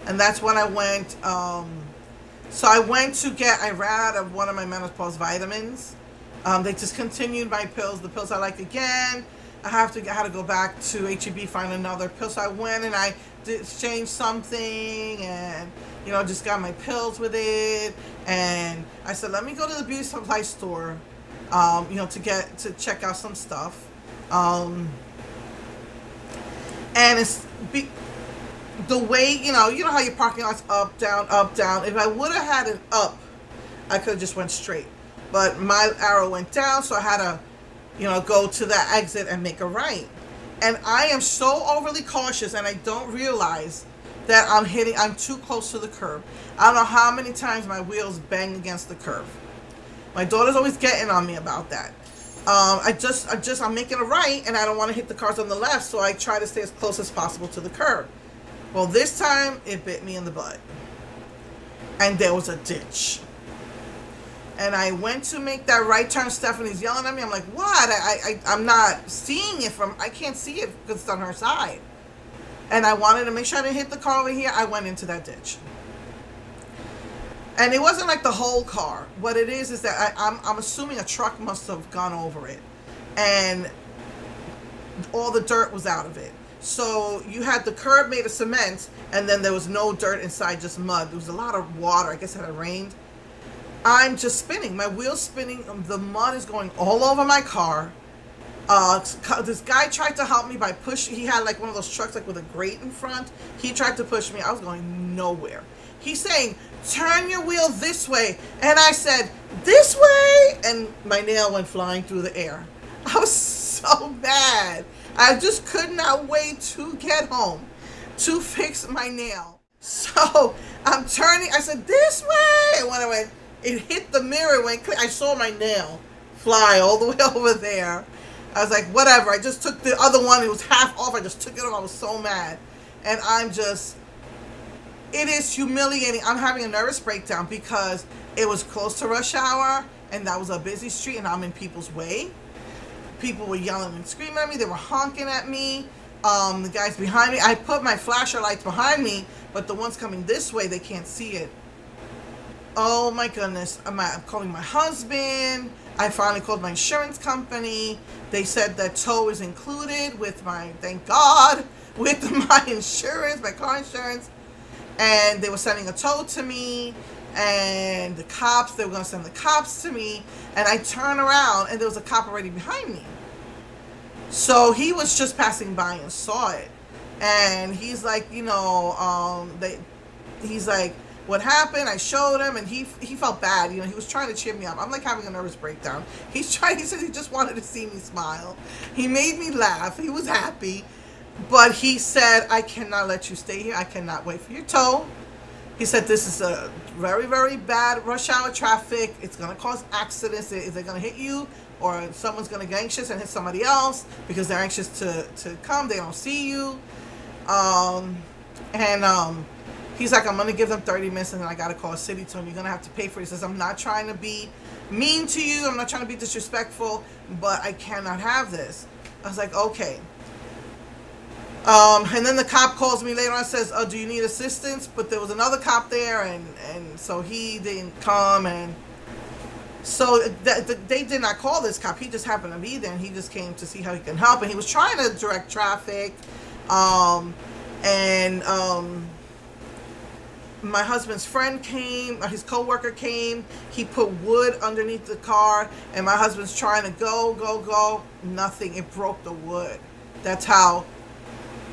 And that's when I went. So I went to get. I ran out of one of my menopause vitamins. They discontinued my pills. The pills I like again. I had to go back to HEB, find another pill. So I went and I did exchange something, and just got my pills with it. And I said, let me go to the beauty supply store, to check out some stuff. And the way, how your parking lot's up, down, up, down. If I would have had it up, I could have just went straight. But my arrow went down, so I had to, go to that exit and make a right. And I am so overly cautious, and I don't realize that I'm too close to the curb. I don't know how many times my wheels bang against the curb. My daughter's always getting on me about that. I'm making a right, and I don't want to hit the cars on the left, so I try to stay as close as possible to the curb. Well, this time, it bit me in the butt. And there was a ditch. And I went to make that right turn. Stephanie's yelling at me. I'm like, what? I'm not seeing it I can't see it because it's on her side. And I wanted to make sure I didn't hit the car over here. I went into that ditch. And it wasn't like the whole car. What it is that I'm assuming a truck must have gone over it. And all the dirt was out of it. So you had the curb made of cement, and then there was no dirt inside, just mud. There was a lot of water. I guess it had rained. I'm just spinning. My wheel's spinning. The mud is going all over my car. This guy tried to help me by pushing. He had like one of those trucks like with a grate in front. He tried to push me. I was going nowhere. He's saying, turn your wheel this way. And I said, this way? And my nail went flying through the air. I was so mad. I just could not wait to get home to fix my nail. So I'm turning. I said, this way. And when I went, it hit the mirror. Went click. I saw my nail fly all the way over there. I was like, whatever. I just took the other one. It was half off. I just took it off. I was so mad. And it is humiliating. I'm having a nervous breakdown because it was close to rush hour, and that was a busy street, and I'm in people's way. People were yelling and screaming at me. They were honking at me. The guys behind me. I put my flasher lights behind me, but the ones coming this way, they can't see it. Oh my goodness. I'm calling my husband. I finally called my insurance company. They said that tow is included with thank God, with my insurance, my car insurance. And they were sending a tow to me. And they were going to send the cops to me. And I turned around, and there was a cop already behind me. So he was just passing by and saw it. And he's like, he's like, what happened? I showed him, and he felt bad. He was trying to cheer me up. I'm like having a nervous breakdown. He said he just wanted to see me smile. He made me laugh. He was happy. But he said, I cannot let you stay here. I cannot wait for your tow. He said, this is a very, very bad rush hour traffic. It's going to cause accidents. They're going to hit you, or someone's going to get anxious and hit somebody else because they're anxious to come. They don't see you. He's like, I'm going to give them 30 minutes, and then I got to call a city to him. You're going to have to pay for it. He says, I'm not trying to be mean to you. I'm not trying to be disrespectful, but I cannot have this. I was like, okay. And then the cop calls me later on and says, oh, do you need assistance? But there was another cop there, and so he didn't come. And so they did not call this cop. He just happened to be there, and he just came to see how he can help. And he was trying to direct traffic. My husband's friend came, his co-worker came. He put wood underneath the car, and my husband's trying to go. Nothing. It broke the wood. That's how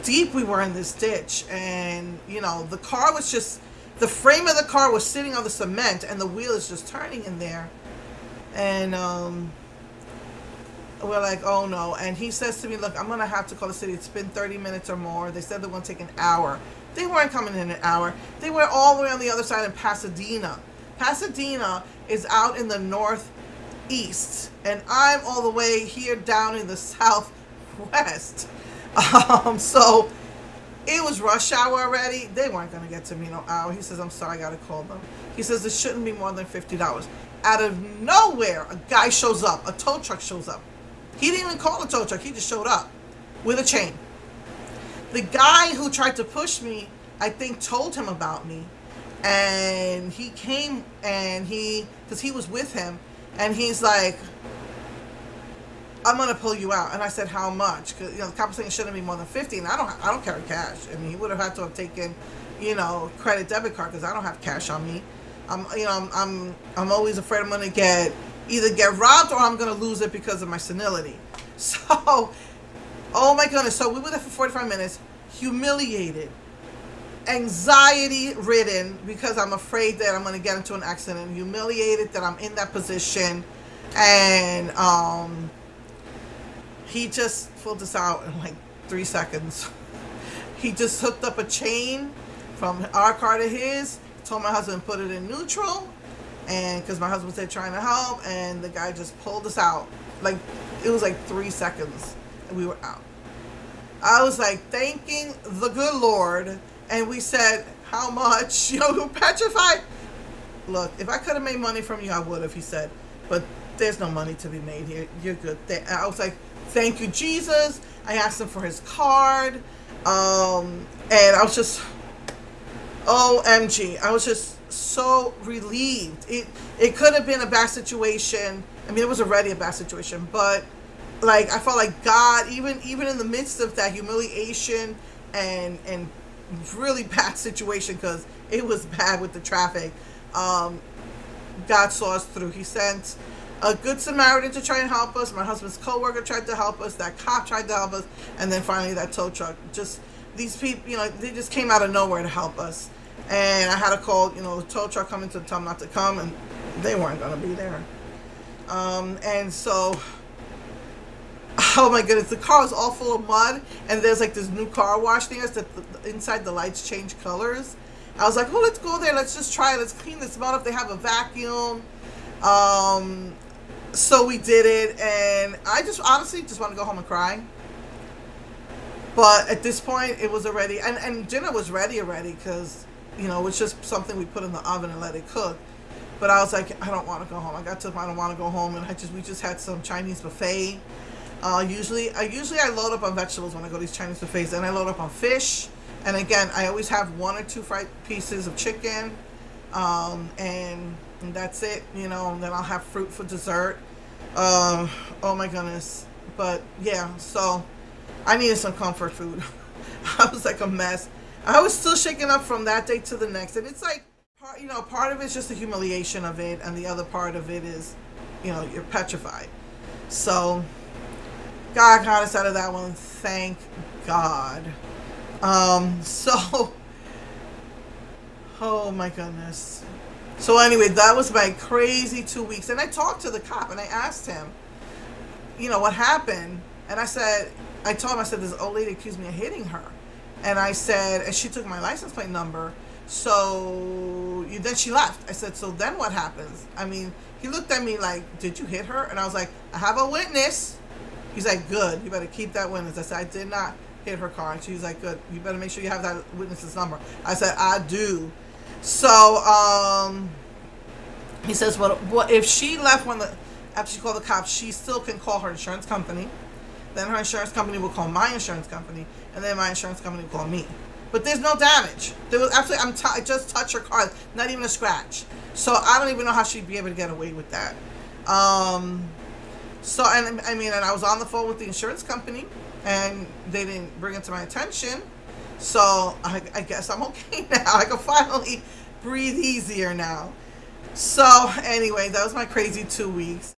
deep we were in this ditch. And the car was just, the frame of the car was sitting on the cement, and the wheel is just turning in there. And we're like, oh no. And he says to me, look, I'm gonna have to call the city. It's been 30 minutes or more. They said they're gonna take an hour. They weren't coming in an hour. They were all the way on the other side in Pasadena. Pasadena is out in the northeast, and I'm all the way here down in the southwest. So it was rush hour already. They weren't going to get to me in an hour. He says, I'm sorry, I got to call them. He says, it shouldn't be more than $50. Out of nowhere, a guy shows up. A tow truck shows up. He didn't even call a tow truck. He just showed up with a chain. The guy who tried to push me, I think, told him about me. And he came, and because he was with him, and he's like, I'm gonna pull you out. And I said, how much? Because the cop was saying it shouldn't be more than 50, and I don't carry cash. I mean, he would have had to have taken, credit debit card, because I don't have cash on me. I'm always afraid I'm gonna either get robbed, or I'm gonna lose it because of my senility. So, oh my goodness. So we were there for 45 minutes, humiliated, anxiety ridden, because I'm afraid that I'm going to get into an accident, humiliated that I'm in that position. And he just pulled us out in like 3 seconds. He just hooked up a chain from our car to his, told my husband to put it in neutral, and because my husband was there trying to help, and the guy just pulled us out. Like, it was like 3 seconds and we were out. I was like thanking the good Lord. And we said, how much? We were petrified. Look, if I could have made money from you, I would have, he said. But there's no money to be made here. You're good. I was like, thank you, Jesus. I asked him for his card. And I was just, OMG. I was just so relieved. It could have been a bad situation. I mean, it was already a bad situation. But, like, I felt like God, even in the midst of that humiliation and really bad situation, because it was bad with the traffic, God saw us through. He sent a good Samaritan to try and help us. My husband's co-worker tried to help us. That cop tried to help us. And then finally that tow truck. Just these people, they just came out of nowhere to help us. And I had to call, the tow truck coming to tell them not to come, and they weren't going to be there. And so, oh my goodness, the car was all full of mud, and there's like this new car wash near us that inside the lights change colors. I was like, oh, let's go there, let's just try it, let's clean this mud up. They have a vacuum. So we did it, and I just honestly just want to go home and cry. But at this point, it was already, and dinner was ready already, because it was just something we put in the oven and let it cook. But I was like, I don't want to go home. I don't want to go home, and we just had some Chinese buffet. Usually I load up on vegetables when I go to these Chinese buffets, and I load up on fish. And again, I always have 1 or 2 fried pieces of chicken, and that's it, and then I'll have fruit for dessert. Oh my goodness. But yeah, so I needed some comfort food. I was like a mess. I was still shaking up from that day to the next, and it's like, part of it's just the humiliation of it, and the other part of it is, you're petrified. So God got us out of that one, thank God. So, oh my goodness. So anyway, that was my crazy 2 weeks. And I talked to the cop, and I asked him, what happened? And I told him, this old lady accused me of hitting her. And I said, and she took my license plate number. So then she left. I said, so then what happens? I mean, he looked at me like, did you hit her? And I was like, I have a witness. He's like, good, you better keep that witness. I said, I did not hit her car. And she's like, good, you better make sure you have that witness's number. I said, I do. So he says, well, if she left after she called the cops, she still can call her insurance company. Then her insurance company will call my insurance company, and then my insurance company will call me. But there's no damage. There was absolutely, I just touched her car, not even a scratch. So I don't even know how she'd be able to get away with that. So, and I was on the phone with the insurance company, and they didn't bring it to my attention. So I guess I'm okay now. I can finally breathe easier now. So anyway, that was my crazy 2 weeks.